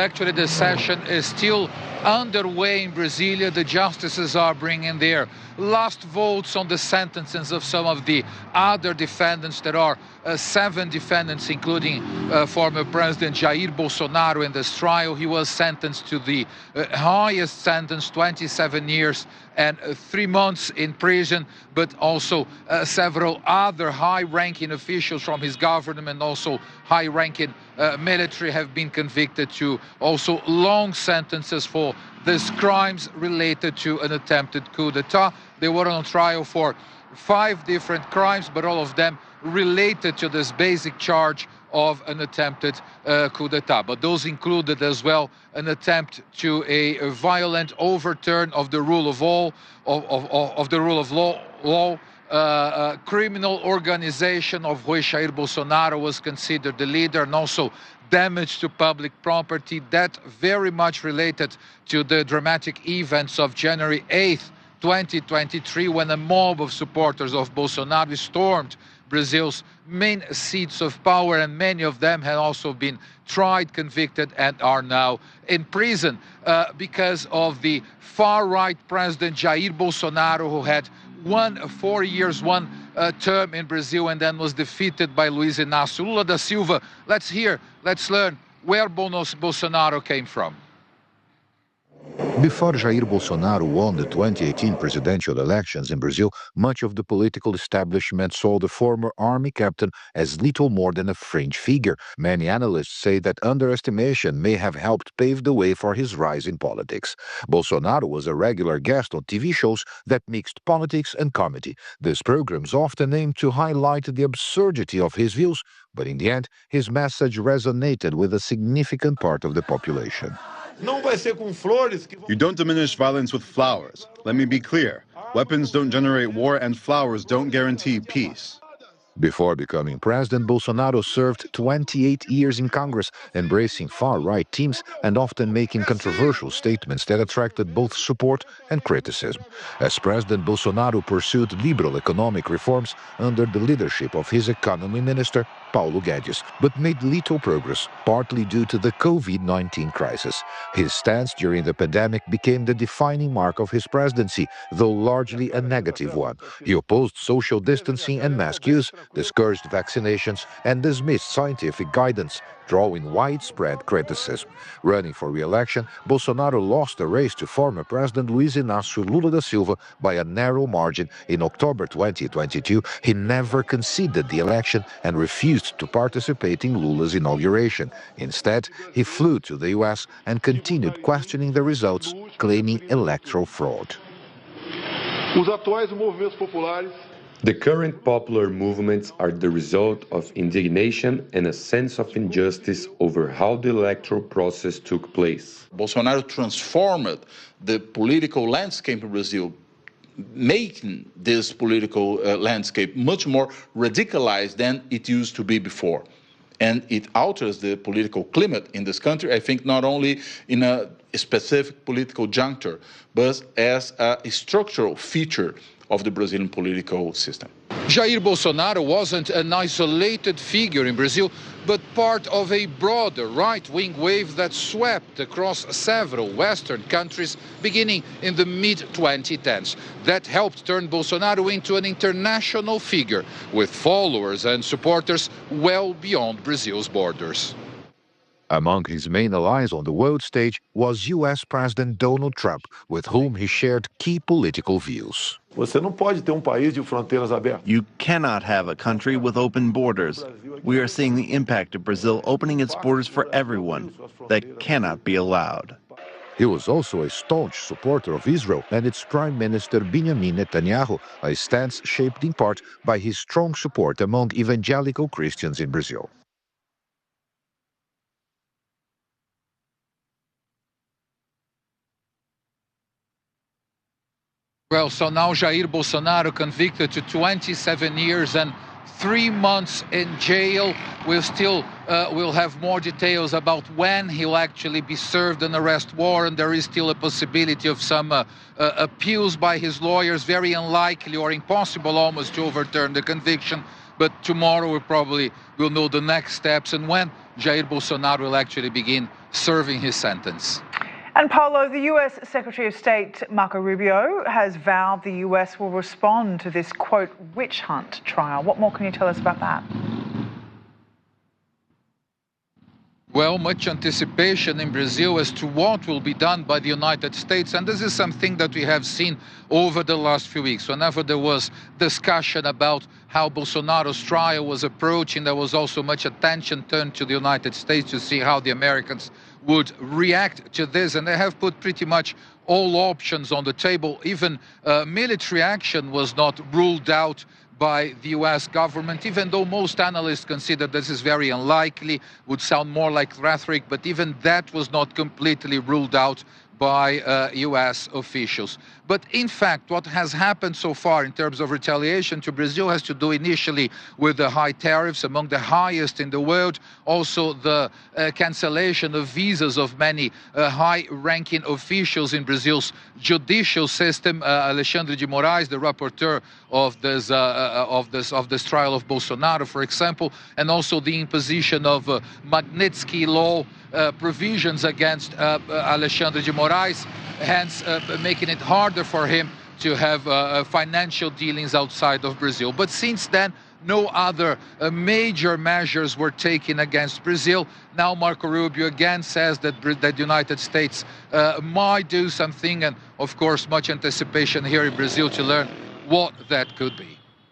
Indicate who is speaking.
Speaker 1: Actually, the session is still underway in Brasilia. The justices are bringing their last votes on the sentences of some of the other defendants. There are 7 defendants, including former President Jair Bolsonaro in this trial. He was sentenced to the highest sentence, 27 years and 3 months in prison, but also several other high-ranking officials from his government and also high-ranking military have been convicted to also long sentences for these crimes related to an attempted coup d'etat. They were on trial for 5 different crimes, but all of them related to this basic charge of an attempted coup d'etat. But those included as well an attempt to a violent overturn of the rule of law, criminal organization of which Jair Bolsonaro was considered the leader, and also damage to public property. That very much related to the dramatic events of January 8th, 2023, when a mob of supporters of Bolsonaro stormed Brazil's main seats of power, and many of them had also been tried, convicted, and are now in prison because of the far-right President Jair Bolsonaro, who had 4 years, one term in Brazil, and then was defeated by Luiz Inácio Lula da Silva. Let's learn where Bolsonaro came from.
Speaker 2: Before Jair Bolsonaro won the 2018 presidential elections in Brazil, much of the political establishment saw the former army captain as little more than a fringe figure. Many analysts say that underestimation may have helped pave the way for his rise in politics. Bolsonaro was a regular guest on TV shows that mixed politics and comedy. These programs often aimed to highlight the absurdity of his views, but in the end, his message resonated with a significant part of the population.
Speaker 3: You don't diminish violence with flowers. Let me be clear. Weapons don't generate war, and flowers don't guarantee peace.
Speaker 2: Before becoming president, Bolsonaro served 28 years in Congress, embracing far-right teams and often making controversial statements that attracted both support and criticism. As president, Bolsonaro pursued liberal economic reforms under the leadership of his economy minister, Paulo Guedes, but made little progress, partly due to the COVID-19 crisis. His stance during the pandemic became the defining mark of his presidency, though largely a negative one. He opposed social distancing and mask use, discouraged vaccinations, and dismissed scientific guidance, drawing widespread criticism. Running for re-election, Bolsonaro lost the race to former President Luiz Inácio Lula da Silva by a narrow margin in October 2022. He never conceded the election and refused to participate in Lula's inauguration. Instead, he flew to the US and continued questioning the results, claiming electoral fraud.
Speaker 4: The current popular movements are the result of indignation and a sense of injustice over how the electoral process took place.
Speaker 5: Bolsonaro transformed the political landscape in Brazil, making this political landscape much more radicalized than it used to be before. And it alters the political climate in this country, I think, not only in a specific political juncture, but as a structural feature of the Brazilian political system.
Speaker 1: Jair Bolsonaro wasn't an isolated figure in Brazil, but part of a broader right-wing wave that swept across several Western countries beginning in the mid-2010s. That helped turn Bolsonaro into an international figure with followers and supporters well beyond Brazil's borders.
Speaker 2: Among his main allies on the world stage was US President Donald Trump, with whom he shared key political views.
Speaker 6: You cannot have a country with open borders. We are seeing the impact of Brazil opening its borders for everyone. That cannot be allowed.
Speaker 2: He was also a staunch supporter of Israel and its Prime Minister Benjamin Netanyahu, a stance shaped in part by his strong support among evangelical Christians in Brazil.
Speaker 1: Well, so now Jair Bolsonaro convicted to 27 years and 3 months in jail. We'll have more details about when he'll actually be served an arrest warrant. There is still a possibility of some appeals by his lawyers, very unlikely or impossible almost to overturn the conviction. But tomorrow we probably will know the next steps and when Jair Bolsonaro will actually begin serving his sentence.
Speaker 7: And Paulo, the U.S. Secretary of State Marco Rubio has vowed the U.S. will respond to this, quote, witch hunt trial. What more can you tell us about that?
Speaker 1: Well, much anticipation in Brazil as to what will be done by the United States. And this is something that we have seen over the last few weeks. Whenever there was discussion about how Bolsonaro's trial was approaching, there was also much attention turned to the United States to see how the Americans would react to this. And they have put pretty much all options on the table. Even military action was not ruled out by the US government, even though most analysts consider this is very unlikely, would sound more like rhetoric, but even that was not completely ruled out by US officials. But in fact, what has happened so far in terms of retaliation to Brazil has to do initially with the high tariffs, among the highest in the world, also the cancellation of visas of many high-ranking officials in Brazil's judicial system. Alexandre de Moraes, the rapporteur of this trial of Bolsonaro, for example, and also the imposition of Magnitsky law provisions against Alexandre de Moraes, hence making it harder for him to have financial dealings outside of Brazil. But since then, no other major measures were taken against Brazil. Now Marco Rubio again says that the United States might do something, and of course much anticipation here in Brazil to learn what that could be.